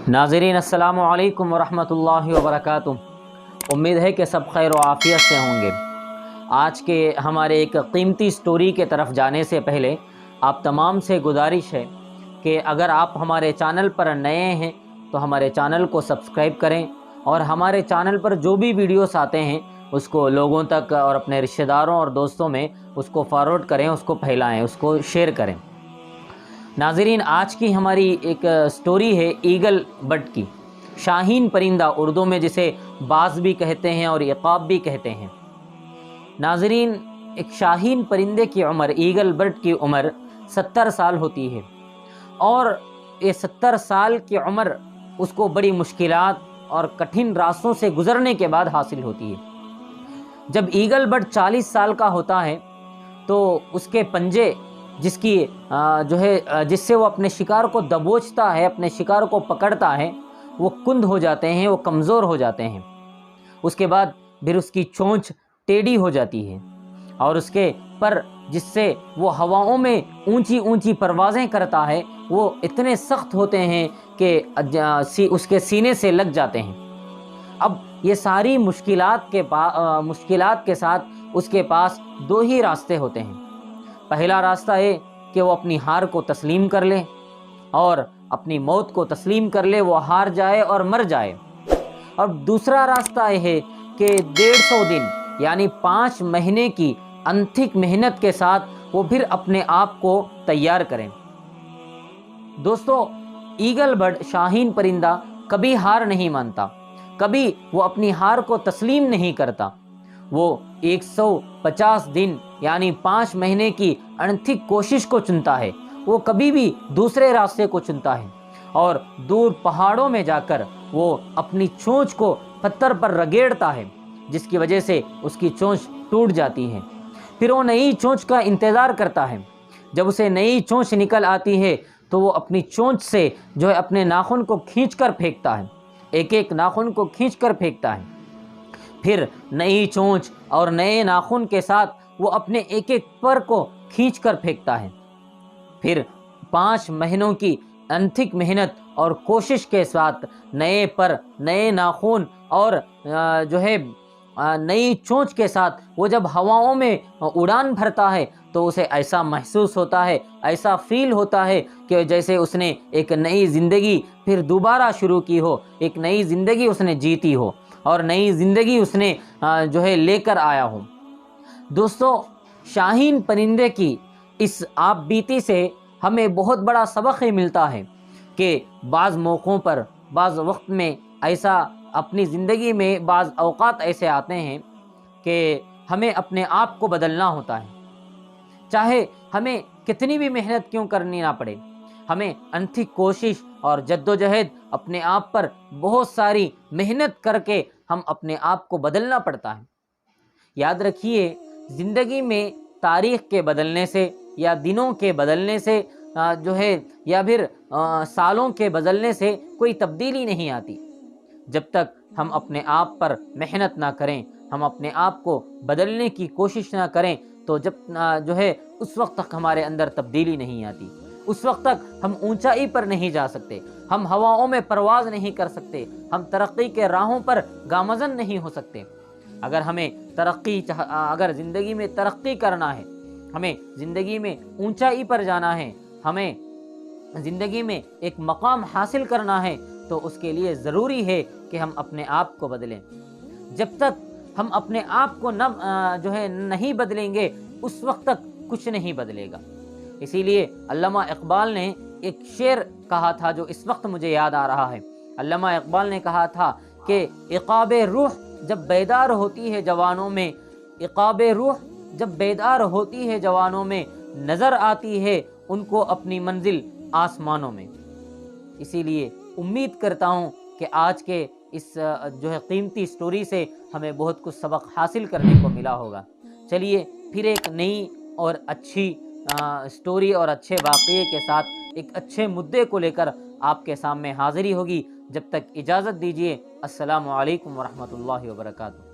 नाज़रीन अस्सलामु अलैकुम वरहमतुल्लाहि वबरकातुह। उम्मीद है कि सब खैर व आफ़ियत से होंगे। आज के हमारे एक कीमती स्टोरी के तरफ जाने से पहले आप तमाम से गुजारिश है कि अगर आप हमारे चैनल पर नए हैं तो हमारे चैनल को सब्सक्राइब करें और हमारे चैनल पर जो भी वीडियोस आते हैं उसको लोगों तक और अपने रिश्तेदारों और दोस्तों में उसको फॉरवर्ड करें, उसको फैलाएं, उसको शेयर करें। नाज़रीन, आज की हमारी एक स्टोरी है ईगल बर्ड की। शाहीन परिंदा, उर्दू में जिसे बाज़ भी कहते हैं और इक़ाब भी कहते हैं। नाज़रीन, एक शाहीन परिंदे की उम्र, ईगल बर्ड की उम्र 70 साल होती है और ये 70 साल की उम्र उसको बड़ी मुश्किलात और कठिन रास्तों से गुज़रने के बाद हासिल होती है। जब ईगल बर्ड 40 साल का होता है तो उसके पंजे जिससे वो अपने शिकार को दबोचता है, अपने शिकार को पकड़ता है, वो कुंद हो जाते हैं, वो कमज़ोर हो जाते हैं। उसके बाद फिर उसकी चोंच टेढ़ी हो जाती है और उसके पर जिससे वो हवाओं में ऊंची ऊंची परवाज़ें करता है वो इतने सख्त होते हैं कि उसके सीने से लग जाते हैं। अब ये सारी मुश्किलात के साथ उसके पास दो ही रास्ते होते हैं। पहला रास्ता है कि वो अपनी हार को तस्लीम कर ले और अपनी मौत को तस्लीम कर ले, वो हार जाए और मर जाए। और दूसरा रास्ता है कि 150 दिन यानी 5 महीने की अनथिक मेहनत के साथ वो फिर अपने आप को तैयार करें। दोस्तों, ईगल बर्ड, शाहीन परिंदा, कभी हार नहीं मानता, कभी वो अपनी हार को तस्लीम नहीं करता। वो 150 दिन यानी 5 महीने की अनथिक कोशिश को चुनता है। वो कभी भी दूसरे रास्ते को चुनता है और दूर पहाड़ों में जाकर वो अपनी चोंच को पत्थर पर रगेड़ता है, जिसकी वजह से उसकी चोंच टूट जाती है। फिर वो नई चोंच का इंतज़ार करता है। जब उसे नई चोंच निकल आती है तो वो अपनी चोंच से अपने नाखून को खींचकर फेंकता है, एक एक नाखून को खींचकर फेंकता है। फिर नई चोंच और नए नाखून के साथ वो अपने एक एक पर को खींचकर फेंकता है। फिर 5 महीनों की अनथिक मेहनत और कोशिश के साथ नए पर, नए नाखून और नई चोंच के साथ वो जब हवाओं में उड़ान भरता है तो उसे ऐसा महसूस होता है, ऐसा फील होता है कि जैसे उसने एक नई ज़िंदगी फिर दोबारा शुरू की हो, एक नई ज़िंदगी उसने जीती हो और नई ज़िंदगी उसने लेकर आया हो। दोस्तों, शाहीन परिंदे की इस आप बीती से हमें बहुत बड़ा सबक ही मिलता है कि बाज़ मौक़ों पर, बाज़ वक्त में ऐसा अपनी ज़िंदगी में बाज़ औक़ात ऐसे आते हैं कि हमें अपने आप को बदलना होता है। चाहे हमें कितनी भी मेहनत क्यों करनी ना पड़े, हमें अनथिक कोशिश और जद्दोजहद, अपने आप पर बहुत सारी मेहनत करके हम अपने आप को बदलना पड़ता है। याद रखिए, ज़िंदगी में तारीख़ के बदलने से या दिनों के बदलने से या फिर सालों के बदलने से कोई तब्दीली नहीं आती। जब तक हम अपने आप पर मेहनत ना करें, हम अपने आप को बदलने की कोशिश ना करें तो उस वक्त तक हमारे अंदर तब्दीली नहीं आती। उस वक्त तक हम ऊंचाई पर नहीं जा सकते, हम हवाओं में परवाज़ नहीं कर सकते, हम तरक्की के राहों पर गामज़न नहीं हो सकते। अगर ज़िंदगी में तरक्की करना है, हमें ज़िंदगी में ऊंचाई पर जाना है, हमें ज़िंदगी में एक मकाम हासिल करना है तो उसके लिए ज़रूरी है कि हम अपने आप को बदलें। जब तक हम अपने आप को नहीं बदलेंगे उस वक्त तक कुछ नहीं बदलेगा। इसीलिए अल्लामा इकबाल ने एक शेर कहा था जो इस वक्त मुझे याद आ रहा है। अल्लामा इकबाल ने कहा था कि इक़ाबे रूह जब बेदार होती है जवानों में, इक़ाबे रूह जब बेदार होती है जवानों में, नज़र आती है उनको अपनी मंजिल आसमानों में। इसीलिए उम्मीद करता हूँ कि आज के इस कीमती स्टोरी से हमें बहुत कुछ सबक हासिल करने को मिला होगा। चलिए फिर एक नई और अच्छी स्टोरी और अच्छे वाक़ये के साथ एक अच्छे मुद्दे को लेकर आपके सामने हाज़िरी होगी। जब तक इजाज़त दीजिए। अस्सलामु अलैकुम वरहमतुल्लाहि वबरकातुहू।